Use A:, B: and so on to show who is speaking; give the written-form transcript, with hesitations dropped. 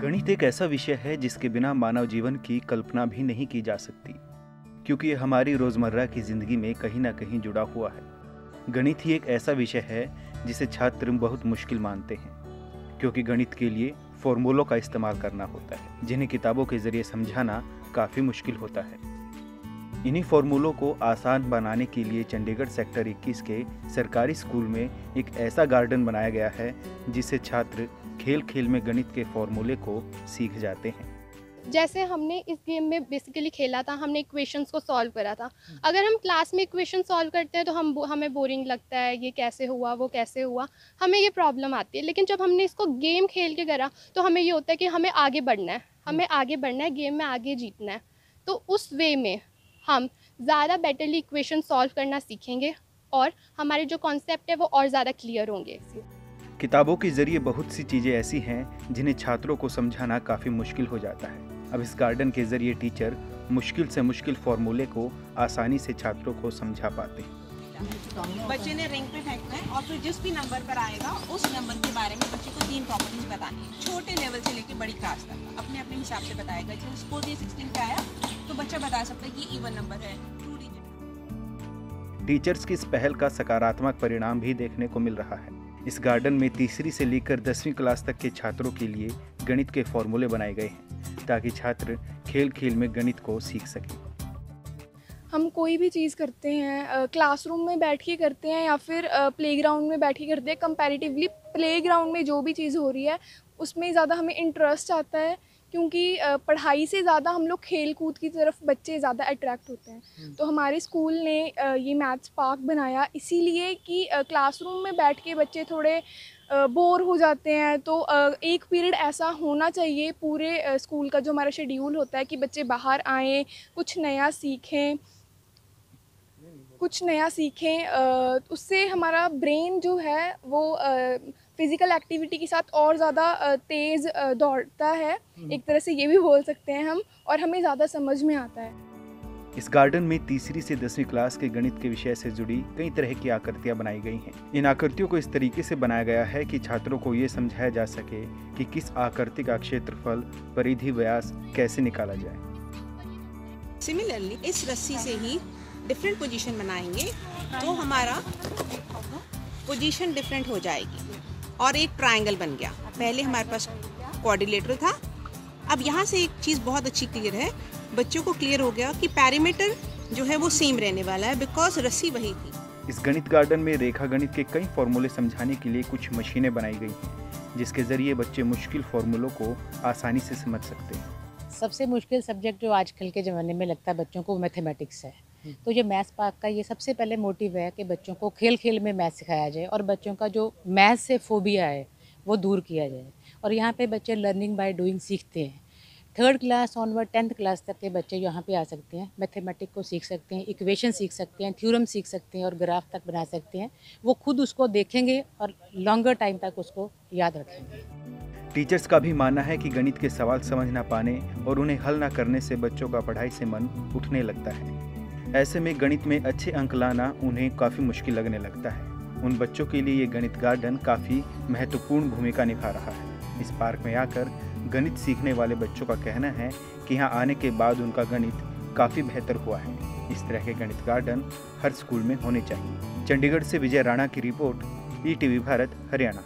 A: गणित एक ऐसा विषय है जिसके बिना मानव जीवन की कल्पना भी नहीं की जा सकती, क्योंकि ये हमारी रोज़मर्रा की ज़िंदगी में कहीं ना कहीं जुड़ा हुआ है। गणित ही एक ऐसा विषय है जिसे छात्र बहुत मुश्किल मानते हैं, क्योंकि गणित के लिए फॉर्मूलों का इस्तेमाल करना होता है, जिन्हें किताबों के ज़रिए समझाना काफ़ी मुश्किल होता है। इन्हीं फॉर्मूलों को आसान बनाने के लिए चंडीगढ़ सेक्टर 21 के सरकारी स्कूल में एक ऐसा गार्डन बनाया गया है जिसे छात्र खेल खेल में गणित के फॉर्मूले को सीख जाते हैं।
B: जैसे हमने इस गेम में बेसिकली खेला था, हमने इक्वेशंस को सॉल्व करा था। अगर हम क्लास में इक्वेशन सॉल्व करते हैं तो हमें बोरिंग लगता है, ये कैसे हुआ, वो कैसे हुआ, हमें ये प्रॉब्लम आती है। लेकिन जब हमने इसको गेम खेल के करा तो हमें ये होता है कि हमें आगे बढ़ना है, गेम में आगे जीतना है। तो उस वे में हम ज़्यादा बेटरली इक्वेशन सॉल्व करना सीखेंगे और हमारे जो कॉन्सेप्ट है वो और ज़्यादा क्लियर होंगे।
A: किताबों के जरिए बहुत सी चीज़ें ऐसी हैं जिन्हें छात्रों को समझाना काफ़ी मुश्किल हो जाता है। अब इस गार्डन के जरिए टीचर मुश्किल से मुश्किल फॉर्मूले को आसानी से छात्रों को समझा पाते हैं।
C: बच्चे ने रिंग पे फेंकना है और फिर जिस भी नंबर पर आएगा उस नंबर के बारे में बच्चे को 3 प्रॉपर्टीज बतानी है। छोटे लेवल से लेकर बड़ी क्लास तक अपने अपने हिसाब से बताएगा। जब स्कोर 16 पे आया तो बच्चा बता सकता है कि इवन नंबर है, 2 डिजिट।
A: टीचर्स की इस पहल का सकारात्मक परिणाम भी देखने को मिल रहा है। इस गार्डन में तीसरी से लेकर 10वीं क्लास तक के छात्रों के लिए गणित के फॉर्मूले बनाए गए हैं, ताकि छात्र खेल खेल में गणित को सीख सकें।
D: हम कोई भी चीज़ करते हैं क्लासरूम में बैठ के करते हैं या फिर प्लेग्राउंड में बैठ के करते हैं। कंपैरेटिवली प्लेग्राउंड में जो भी चीज़ हो रही है उसमें ज़्यादा हमें इंटरेस्ट आता है, क्योंकि पढ़ाई से ज़्यादा हम लोग खेल कूद की तरफ बच्चे ज़्यादा अट्रैक्ट होते हैं। तो हमारे स्कूल ने ये मैथ्स पार्क बनाया इसीलिए कि क्लासरूम में बैठ के बच्चे थोड़े बोर हो जाते हैं। तो एक पीरियड ऐसा होना चाहिए पूरे स्कूल का जो हमारा शेड्यूल होता है कि बच्चे बाहर आएँ, कुछ नया सीखें। उससे हमारा ब्रेन जो है वो फिज़िकल एक्टिविटी के साथ और ज़्यादा तेज़ दौड़ता है, एक तरह से ये भी बोल सकते हैं हम, और हमें ज़्यादा समझ में आता है।
A: इस गार्डन में तीसरी से 10वीं क्लास के गणित के विषय से जुड़ी कई तरह की आकृतियां बनाई गई हैं। इन आकृतियों को इस तरीके से बनाया गया है कि छात्रों को ये समझाया जा सके कि किस आकृति का क्षेत्रफल, परिधि, व्यास कैसे निकाला जाए।
C: सिमिलरली इस रस्सी से ही डिफरेंट पोजीशन बनाएंगे तो हमारा पोजीशन डिफरेंट हो जाएगी और एक ट्रायंगल बन गया। पहले हमारे पास कोऑर्डिनेटर था, अब यहाँ से एक चीज़ बहुत अच्छी क्लियर है, बच्चों को क्लियर हो गया कि पैरामीटर जो है वो सेम रहने वाला है, बिकॉज रस्सी वही थी।
A: इस गणित गार्डन में रेखा गणित के कई फॉर्मूले समझाने के लिए कुछ मशीनें बनाई गई हैं, जिसके जरिए बच्चे मुश्किल फॉर्मूलों को आसानी से समझ सकते हैं।
E: सबसे मुश्किल सब्जेक्ट जो आजकल के ज़माने में लगता है बच्चों को, मैथमेटिक्स है। तो ये मैथ्स पार्क का ये सबसे पहले मोटिव है कि बच्चों को खेल खेल में मैथ सिखाया जाए और बच्चों का जो मैथ से फोबिया है वो दूर किया जाए। और यहाँ पे बच्चे लर्निंग बाय डूइंग सीखते हैं। 3rd class onward 10th class तक के बच्चे यहाँ पे आ सकते हैं, मैथमेटिक्स को सीख सकते हैं, इक्वेशन सीख सकते हैं, थ्योरम सीख सकते हैं और ग्राफ तक बना सकते हैं। वो खुद उसको देखेंगे और लॉन्गर टाइम तक उसको याद रखेंगे।
A: टीचर्स का भी मानना है कि गणित के सवाल समझ ना पाने और उन्हें हल ना करने से बच्चों का पढ़ाई से मन उठने लगता है। ऐसे में गणित में अच्छे अंक लाना उन्हें काफ़ी मुश्किल लगने लगता है। उन बच्चों के लिए ये गणित गार्डन काफ़ी महत्वपूर्ण भूमिका निभा रहा है। इस पार्क में आकर गणित सीखने वाले बच्चों का कहना है कि यहाँ आने के बाद उनका गणित काफ़ी बेहतर हुआ है। इस तरह के गणित गार्डन हर स्कूल में होने चाहिए। चंडीगढ़ से विजय राणा की रिपोर्ट, ETV भारत, हरियाणा।